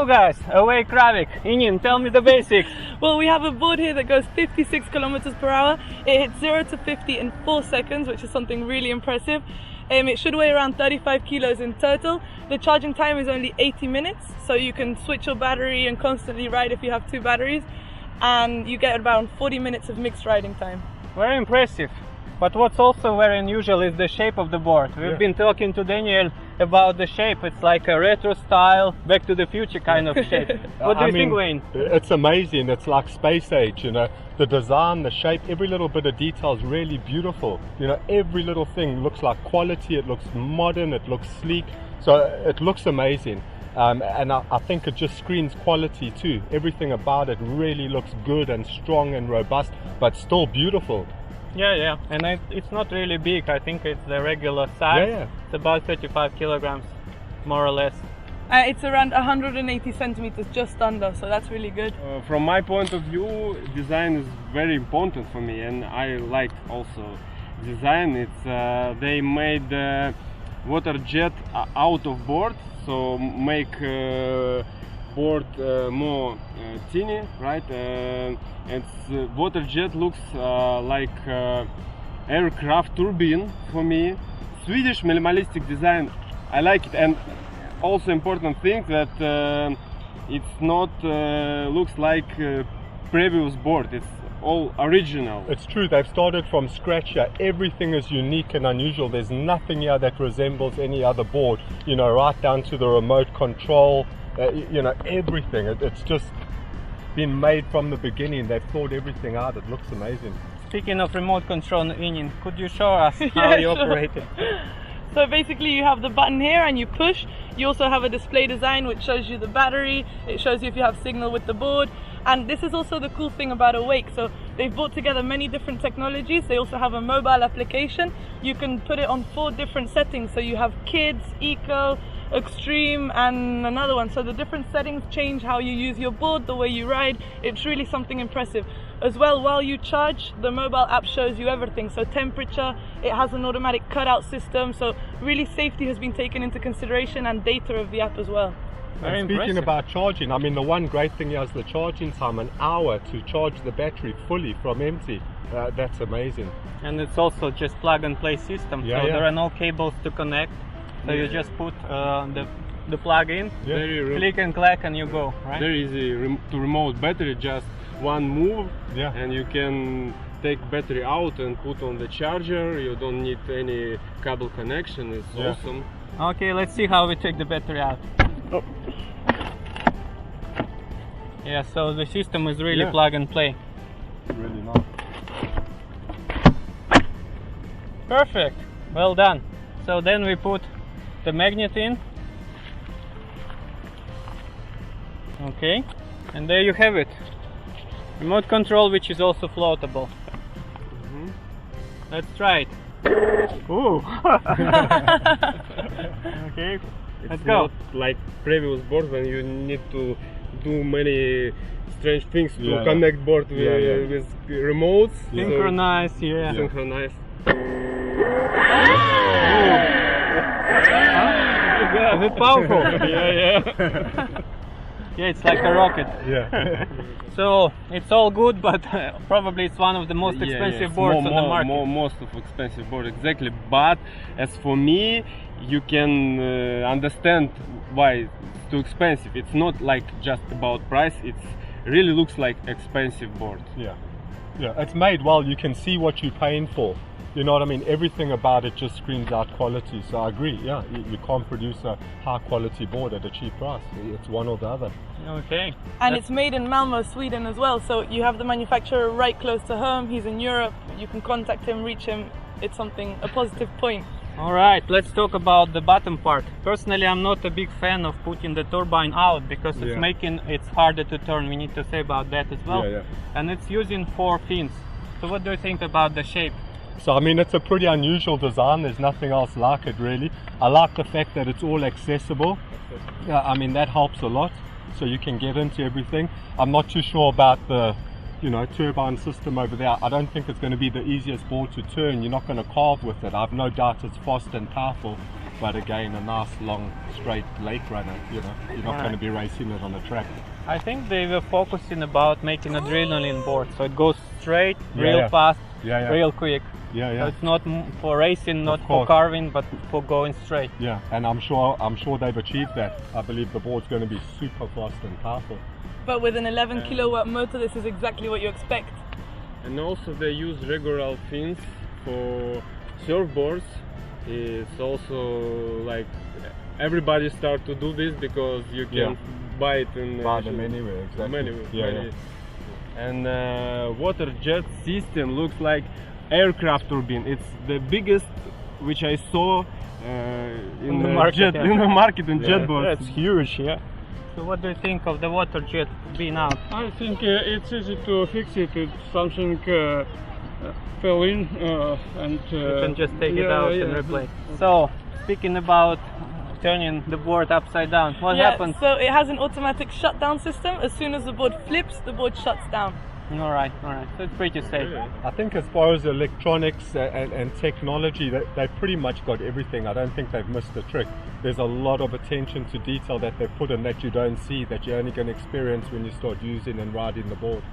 So guys, awake RAVIK. Inin, tell me the basics. Well, we have a board here that goes 56 kilometers per hour. It hits 0 to 50 in 4 seconds, which is something really impressive. It should weigh around 35 kilos in total. The charging time is only 80 minutes, so you can switch your battery and constantly ride if you have 2 batteries, and you get around 40 minutes of mixed riding time. Very impressive. But what's also very unusual is the shape of the board. We've been talking to Daniel about the shape. It's like a retro style, Back to the Future kind of shape. What do you think, Wayne? It's amazing. It's like space age, you know. The design, the shape, every little bit of detail is really beautiful. You know, every little thing looks like quality. It looks modern. It looks sleek. So it looks amazing. And I think it just screams quality too. Everything about it really looks good and strong and robust, but still beautiful. Yeah, and it's not really big. I think it's the regular size. Yeah. It's about 35 kilograms, more or less. It's around 180 centimeters, just under, so that's really good. From my point of view, design is very important for me, and I like also design. It's they made water jet out of board, so make board more tiny, right? And water jet looks like aircraft turbine for me. Swedish minimalistic design, I like it, and also important thing that it's not looks like previous board. It's all original. It's true, they've started from scratch here. Everything is unique and unusual. There's nothing here that resembles any other board, you know, right down to the remote control, you know, everything. It's just been made from the beginning. They've thought everything out. It looks amazing. Speaking of remote control, Inin, could you show us how you operate it? So basically you have the button here and you push. You also have a display design which shows you the battery. It shows you if you have signal with the board. And this is also the cool thing about Awake. So they've brought together many different technologies. They also have a mobile application. You can put it on 4 different settings. So you have kids, eco, extreme, and another one. So the different settings change how you use your board, the way you ride. It's really something impressive. As well, while you charge, the mobile app shows you everything. So temperature, it has an automatic cutout system. So really safety has been taken into consideration, and data of the app as well. Very and speaking impressive. about charging, I mean, the one great thing here is the charging time, an hour to charge the battery fully from empty. That's amazing. And it's also just plug and play system, so there are no cables to connect. So you just put the plug in, click and clack, and you go, right? Very easy to remote battery, just one move, Yeah. and you can take battery out and put on the charger. You don't need any cable connection. It's awesome. Okay, let's see how we take the battery out. Oh. Yeah, so the system is really plug and play. Really nice. Perfect, well done. So then we put the magnet in. Okay, and there you have it. Remote control, which is also floatable. Let's try it. Ooh. Okay, let's go. Not like previous board when you need to do many strange things to connect board with remotes. Synchronize, Synchronize. Is it powerful? Yeah, it's like a rocket. Yeah. So it's all good, but probably it's one of the most expensive boards on the market. Most of expensive board, exactly. But as for me, you can understand why it's too expensive. It's not like just about price. It really looks like expensive board. Yeah, it's made well. You can see what you're paying for. You know what I mean? Everything about it just screams out quality. So I agree. Yeah, you can't produce a high quality board at a cheap price. It's one or the other. Okay. And it's made in Malmö, Sweden as well. So you have the manufacturer right close to home. He's in Europe. You can contact him, reach him. It's a positive point. All right, let's talk about the bottom part. Personally, I'm not a big fan of putting the turbine out because it's making it harder to turn. We need to say about that as well. And it's using 4 fins. So what do you think about the shape? So I mean, it's a pretty unusual design. There's nothing else like it really. I like the fact that it's all accessible. Yeah, I mean, that helps a lot. So you can get into everything. I'm not too sure about the turbine system over there. I don't think it's going to be the easiest board to turn. You're not going to carve with it. I've no doubt it's fast and powerful. but again, a nice long straight lake runner, you know, you're not going to be racing it on a track. I think they were focusing about making adrenaline board, so it goes straight, Yeah, real yeah. fast, Yeah, real quick. yeah, So yeah. it's not for racing, not Of for course. carving, but for going straight. Yeah, and I'm sure they've achieved that. I believe the board's going to be super fast and powerful. But with an 11 kilowatt motor, this is exactly what you expect. And also they use regular fins for surfboards. It's also like everybody start to do this because you can buy it in Buy them anywhere, exactly. Yeah. And water jet system looks like aircraft turbine. It's the biggest which I saw in the market, in the market in Jetboard. That's huge, yeah. So what do you think of the water jet being out? I think it's easy to fix it. It's something fell in and You can just take it out and replace. So, speaking about turning the board upside down, what happens? So it has an automatic shutdown system. As soon as the board flips, the board shuts down. Alright, so it's pretty safe. I think as far as electronics and technology, they pretty much got everything. I don't think they've missed a trick. There's a lot of attention to detail that they've put in that you don't see, that you're only going to experience when you start using and riding the board.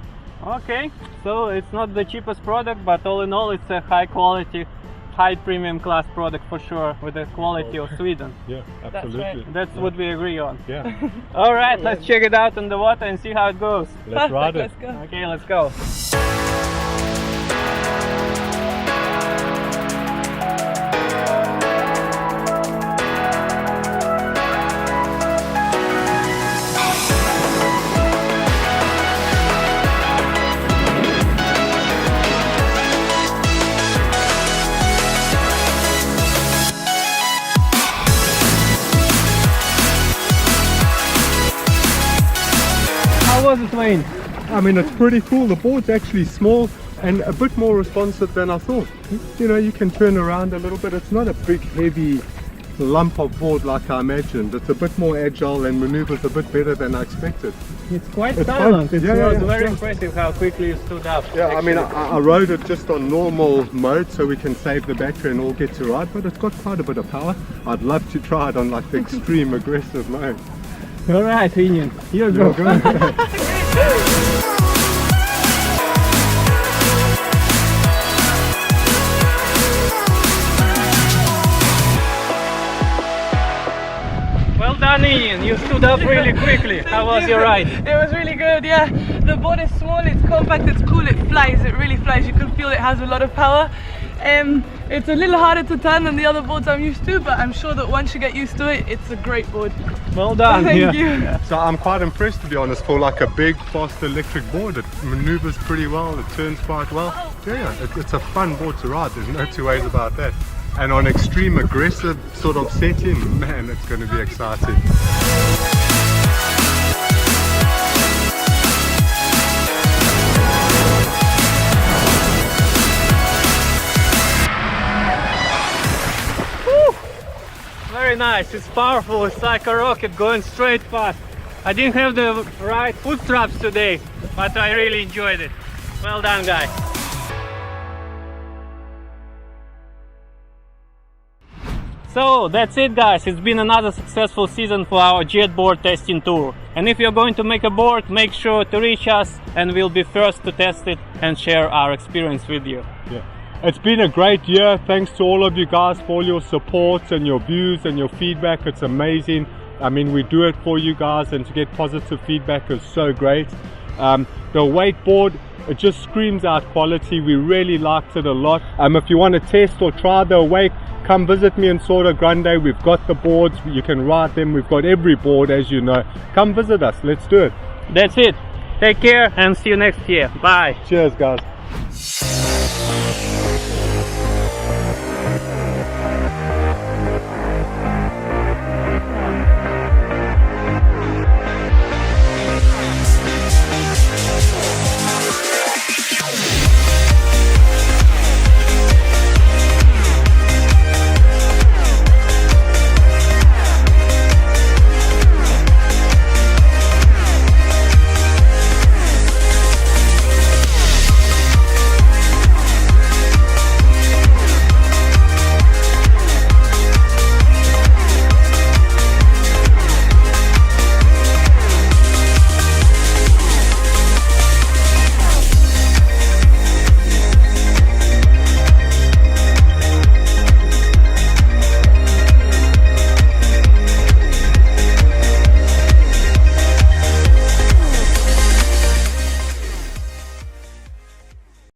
Okay, so it's not the cheapest product, but all in all it's a high quality, high premium class product for sure, with the quality of Sweden. Yeah, absolutely. That's what we agree on. Yeah. Alright, let's check it out in the water and see how it goes. Let's ride it. Let's go. Okay, let's go. How was it, Wayne? I mean, it's pretty cool. The board's actually small and a bit more responsive than I thought. You know, you can turn around a little bit. It's not a big, heavy lump of board like I imagined. It's a bit more agile and maneuvers a bit better than I expected. It's quite It's silent. fun. It Yeah, was yeah, very yeah. impressive how quickly you stood up. Yeah, I mean, actually. I rode it just on normal mode so we can save the battery and all get to ride, but it's got quite a bit of power. I'd love to try it on like the extreme aggressive mode. Alright, Ian, here you You're go. good. Well done, Ian. You stood up really quickly. How was your ride? It was really good, yeah. The board is small, it's compact, it's cool, it flies, it really flies. You can feel it has a lot of power. It's a little harder to turn than the other boards I'm used to, but I'm sure that once you get used to it, it's a great board. Well done. Thank you. So I'm quite impressed, to be honest, for like a big, fast electric board. It maneuvers pretty well, it turns quite well. Yeah, it's a fun board to ride, there's no two ways about that. And on extreme aggressive sort of setting, man, it's going to be exciting. Very nice. It's powerful. It's like a rocket going straight fast. I didn't have the right foot straps today, but I really enjoyed it. Well done, guys. So that's it, guys. It's been another successful season for our Jetboard testing tour. And if you're going to make a board, make sure to reach us and we'll be first to test it and share our experience with you. Yeah. It's been a great year. Thanks to all of you guys for all your support and your views and your feedback. It's amazing. I mean, we do it for you guys, and to get positive feedback is so great. The wakeboard, it just screams out quality. We really liked it a lot. If you want to test or try the Wake, come visit me in Sorda Grande. We've got the boards, you can ride them. We've got every board, as you know. Come visit us, let's do it. That's it. Take care and see you next year. Bye. Cheers, guys.